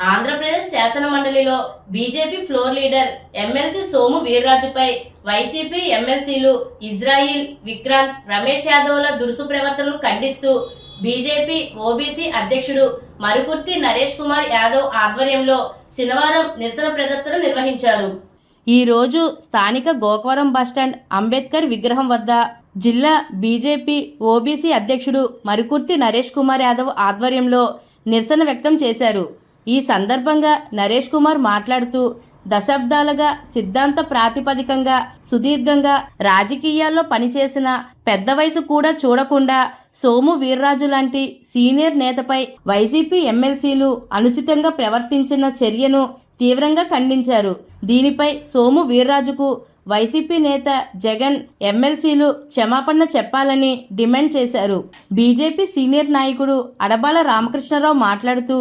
ఆంధ్రప్రదేశ్ శాసన మండలిలో BJP floor leader MLC Somu వీర్రాజుపై వైసీపీ ఎమ్మెల్సీలు ఇజ్రాయిల్, విక్రాంత్, రమేష్ యాదవ్ల దురుసు ప్రవర్తనను ఖండిస్తూ బీజేపీ ఓబీసీ అధ్యక్షుడు మరుకుర్తి నరేష్ కుమార్ యాదవ్ ఆధ్వర్యంలో శనివారం నిరసన ప్రదర్శన నిర్వహించారు. ఈ రోజు స్థానిక గోకవరం బస్టాండ్ అంబేద్కర్ విగ్రహం వద్ద జిల్లా బీజేపీ ఓబీసీ అధ్యక్షుడు మరుకుర్తి నరేష్ కుమార్ యాదవ్ ఆధ్వర్యంలో నిరసన వ్యక్తం చేశారు. ఈ సందర్భంగా నరేష్ కుమార్ మాట్లాడుతూ దశాబ్దాలుగా సిద్ధాంత ప్రాతిపదికంగా సుదీర్ఘంగా రాజకీయాల్లో పనిచేసిన పెద్ద వయసు కూడా చూడకుండా సోము వీర్రాజు లాంటి సీనియర్ నేతపై వైసీపీ ఎమ్మెల్సీలు అనుచితంగా ప్రవర్తించిన చర్యను తీవ్రంగా ఖండించారు. దీనిపై సోము వీర్రాజుకు వైసీపీ నేత జగన్, ఎమ్మెల్సీలు క్షమాపణ చెప్పాలని డిమాండ్ చేశారు. బీజేపీ సీనియర్ నాయకుడు అడబాల రామకృష్ణారావు మాట్లాడుతూ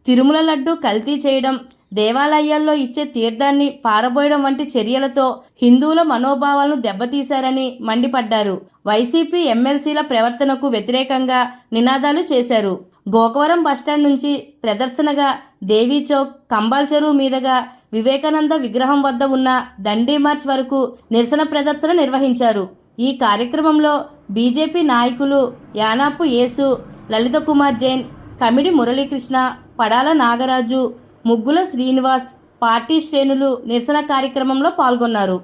తిరుమల లడ్డు కల్తీ చేయడం, దేవాలయాల్లో ఇచ్చే తీర్థాన్ని పారబోయడం వంటి చర్యలతో హిందువుల మనోభావాలను దెబ్బతీశారని మండిపడ్డారు. వైసీపీ ఎమ్మెల్సీల ప్రవర్తనకు వ్యతిరేకంగా నినాదాలు చేశారు. గోకవరం బస్టాండ్ నుంచి ప్రదర్శనగా దేవీ చౌక్, కంబాల్ చెరువు మీదుగా వివేకానంద విగ్రహం వద్ద ఉన్న దండి మార్చ్ వరకు నిరసన ప్రదర్శన నిర్వహించారు. ఈ కార్యక్రమంలో బీజేపీ నాయకులు యానాపు యేసు, లలిత కుమార్ జైన్, కమిడి మురళీకృష్ణ, పడాల నాగరాజు, ముగ్గుల శ్రీనివాస్, పార్టీ శ్రేణులు నిరసన కార్యక్రమంలో పాల్గొన్నారు.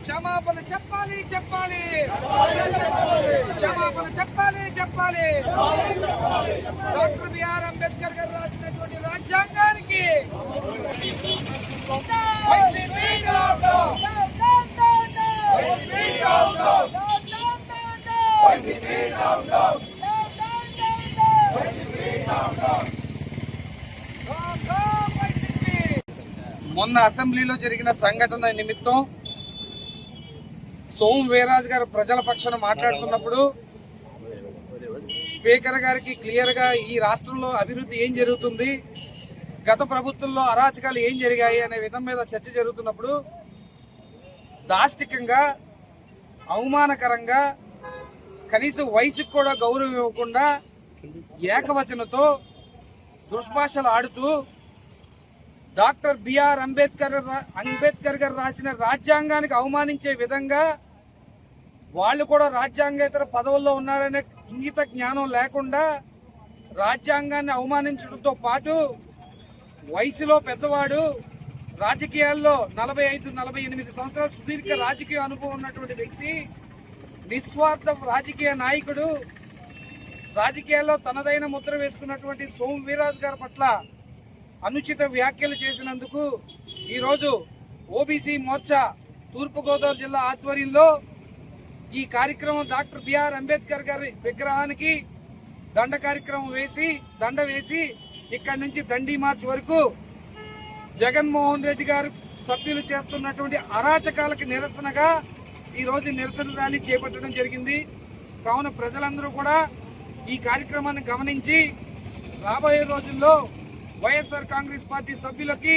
క్షమాపణ చెప్పాలి చెప్పాలి క్షమాపణ చెప్పాలి చెప్పాలి. డాక్టర్ బిఆర్ అంబేద్కర్ గారు రాసినటువంటి రాజ్యాంగానికి మొన్న అసెంబ్లీలో జరిగిన సంఘటన నిమిత్తం సోము వీర్రాజు గారు ప్రజల పక్షాన మాట్లాడుతున్నప్పుడు స్పీకర్ గారికి క్లియర్గా ఈ రాష్ట్రంలో అభివృద్ధి ఏం జరుగుతుంది, గత ప్రభుత్వంలో అరాచకాలు ఏం జరిగాయి అనే విధం మీద చర్చ జరుగుతున్నప్పుడు దాష్టికంగా, అవమానకరంగా, కనీసం వయసుకు కూడా గౌరవం ఇవ్వకుండా ఏకవచనతో దుష్భాషలు ఆడుతూ డాక్టర్ బిఆర్ అంబేద్కర్ గారు రాసిన రాజ్యాంగానికి అవమానించే విధంగా, వాళ్ళు కూడా రాజ్యాంగేతర పదవుల్లో ఉన్నారనే ఇంగిత జ్ఞానం లేకుండా రాజ్యాంగాన్ని అవమానించడంతో పాటు వయసులో పెద్దవాడు, రాజకీయాల్లో 45-48 సంవత్సరాల సుదీర్ఘ రాజకీయ అనుభవం ఉన్నటువంటి వ్యక్తి, నిస్వార్థ రాజకీయ నాయకుడు, రాజకీయాల్లో తనదైన ముద్ర వేసుకున్నటువంటి సోము వీర్రాజు గారి పట్ల అనుచిత వ్యాఖ్యలు చేసినందుకు ఈరోజు ఓబీసీ మోర్చా తూర్పుగోదావరి జిల్లా ఆధ్వర్యంలో ఈ కార్యక్రమం డాక్టర్ బిఆర్ అంబేద్కర్ గారి విగ్రహానికి దండ వేసి ఇక్కడి నుంచి దండి మార్చ్ వరకు జగన్మోహన్ రెడ్డి గారు సభ్యులు చేస్తున్నటువంటి అరాచకాలకు నిరసనగా ఈరోజు నిరసన ర్యాలీ చేపట్టడం జరిగింది. కావున ప్రజలందరూ కూడా ఈ కార్యక్రమాన్ని గమనించి రాబోయే రోజుల్లో వైఎస్ఆర్ కాంగ్రెస్ పార్టీ సభ్యులకి,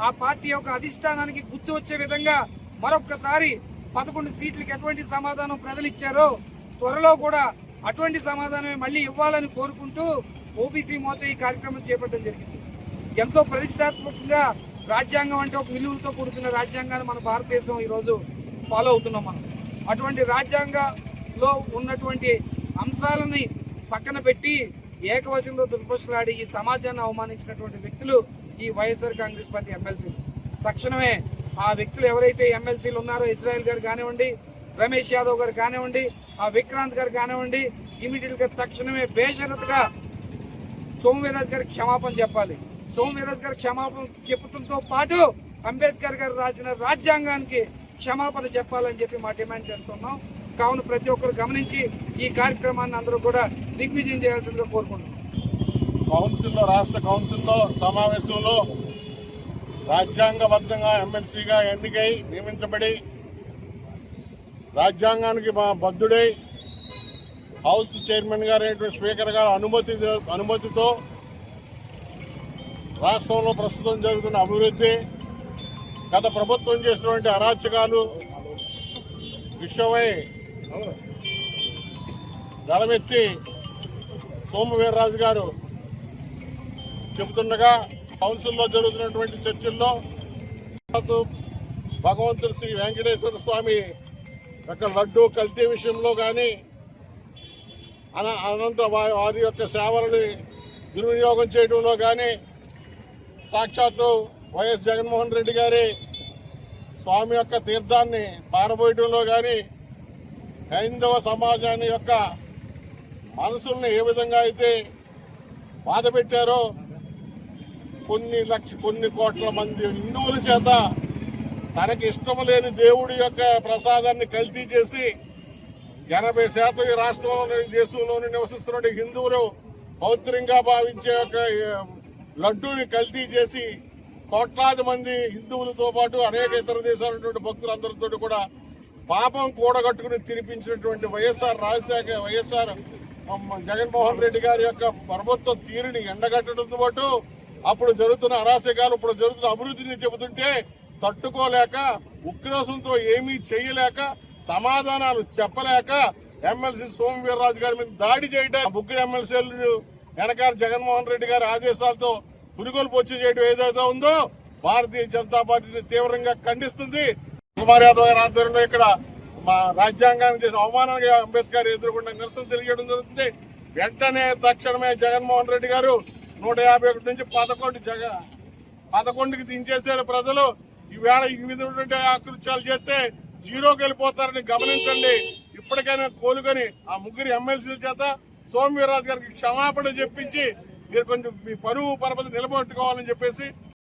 ఆ పార్టీ యొక్క అధిష్టానానికి గుర్తు వచ్చే విధంగా మరొక్కసారి 11 సీట్లకి ఎటువంటి సమాధానం ప్రజలు ఇచ్చారో త్వరలో కూడా అటువంటి సమాధానమే మళ్ళీ ఇవ్వాలని కోరుకుంటూ ఓబీసీ మోర్చా ఈ కార్యక్రమం చేపట్టడం జరిగింది. ఎంతో ప్రతిష్టాత్మకంగా రాజ్యాంగం అంటే ఒక విలువలతో కూడుకున్న రాజ్యాంగాన్ని మన భారతదేశం ఈరోజు ఫాలో అవుతున్నాం. మనం అటువంటి రాజ్యాంగంలో ఉన్నటువంటి అంశాలని పక్కన పెట్టి ఏకవచనంలో దుర్భాషలాడి ఈ సమాజాన్ని అవమానించినటువంటి వ్యక్తులు ఈ వైఎస్ఆర్ కాంగ్రెస్ పార్టీ ఎమ్మెల్సీలు. తక్షణమే ఆ వ్యక్తులు ఎవరైతే ఎమ్మెల్సీలు ఉన్నారో, ఇజ్రాయిల్ గారు కానివ్వండి, రమేష్ యాదవ్ గారు కానివ్వండి, ఆ విక్రాంత్ గారు కానివ్వండి, ఇమీడియట్గా తక్షణమే బేషరతుగా సోము వీర్రాజు గారికి క్షమాపణ చెప్పాలి. సోము వీర్రాజు గారికి క్షమాపణ చెప్పడంతో పాటు అంబేద్కర్ గారు రాసిన రాజ్యాంగానికి క్షమాపణ చెప్పాలని చెప్పి మా డిమాండ్ చేస్తున్నాం. కావున ప్రతి ఒక్కరు గమనించి ఈ కార్యక్రమాన్ని అందరూ కూడా దిగ్విజయం చేయాల్సిందిగా కోరుకుంటున్నాం. రాష్ట్ర కౌన్సిల్లో సమావేశంలో రాజ్యాంగబద్ధంగా ఎమ్మెల్సీగా ఎన్నికై నియమించబడి రాజ్యాంగానికి బద్ధుడై హౌస్ చైర్మన్ గారు స్పీకర్ గారు అనుమతితో రాష్ట్రంలో ప్రస్తుతం జరుగుతున్న అభివృద్ధి, గత ప్రభుత్వం చేసినటువంటి అరాచకాలు విషయమై గళమెత్తి సోము వీర్రాజు గారు చెబుతుండగా కౌన్సిల్లో జరుగుతున్నటువంటి చర్చల్లో భగవంతుడు శ్రీ వెంకటేశ్వర స్వామి యొక్క లడ్డూ కల్తీ విషయంలో కానీ అనంతరం వారి యొక్క సేవలని దుర్వినియోగం చేయడంలో కానీ సాక్షాత్తు వైఎస్ జగన్మోహన్ రెడ్డి గారి స్వామి యొక్క తీర్థాన్ని పారబోయడంలో కానీ హైందవ సమాజాన్ని యొక్క మనసుల్ని ఏ విధంగా అయితే బాధ పెట్టారో కొన్ని కోట్ల మంది హిందువుల చేత తనకి ఇష్టం లేని దేవుడి యొక్క ప్రసాదాన్ని కల్తీ చేసి 80% ఈ రాష్ట్రంలో దేశంలోని నివసిస్తున్న హిందువులు పవిత్రంగా భావించే యొక్క లడ్డూని కల్తీ చేసి కోట్లాది మంది హిందువులతో పాటు అనేక ఇతర దేశాలైనటువంటి భక్తులందరితో కూడా పాపం కూడగట్టుకుని తినిపించినటువంటి వైఎస్ఆర్ జగన్మోహన్ రెడ్డి గారి యొక్క ప్రభుత్వ తీరుని ఎండగట్టడంతో పాటు అప్పుడు జరుగుతున్న అరాచకాలు, ఇప్పుడు జరుగుతున్న అభివృద్ధిని చెబుతుంటే తట్టుకోలేక ఉక్రోషంతో ఏమీ చేయలేక సమాధానాలు చెప్పలేక ఎమ్మెల్సీ సోము వీర్రాజు గారి మీద దాడి చేయడం, ముగ్గురు ఎమ్మెల్సీలు వెనకాల జగన్మోహన్ రెడ్డి గారి ఆదేశాలతో పురుగులు పొచ్చి చేయడం ఏదైతే ఉందో భారతీయ జనతా పార్టీ తీవ్రంగా ఖండిస్తుంది. కుమార్ యాదవ్ గారి ఆధ్వర్యంలో ఇక్కడ మా రాజ్యాంగాన్ని చేసిన అవమానంగా అంబేద్కర్ ఎదుర్కొన్న నిరసన తెలియజేయడం జరుగుతుంది. వెంటనే తక్షణమే జగన్మోహన్ రెడ్డి గారు 151 నుంచి 11కి దించేశారు. ప్రజలు ఈవేళ ఈ విధమైనటువంటి ఆకృత్యాలు చేస్తే జీరోకి వెళ్ళిపోతారని గమనించండి. ఇప్పటికైనా కోలుకొని ఆ ముగ్గురు ఎమ్మెల్సీల చేత సోము వీర్రాజు గారికి క్షమాపణ చెప్పించి మీరు కొంచెం మీ పరువు పరపతి నిలబెట్టుకోవాలని చెప్పేసి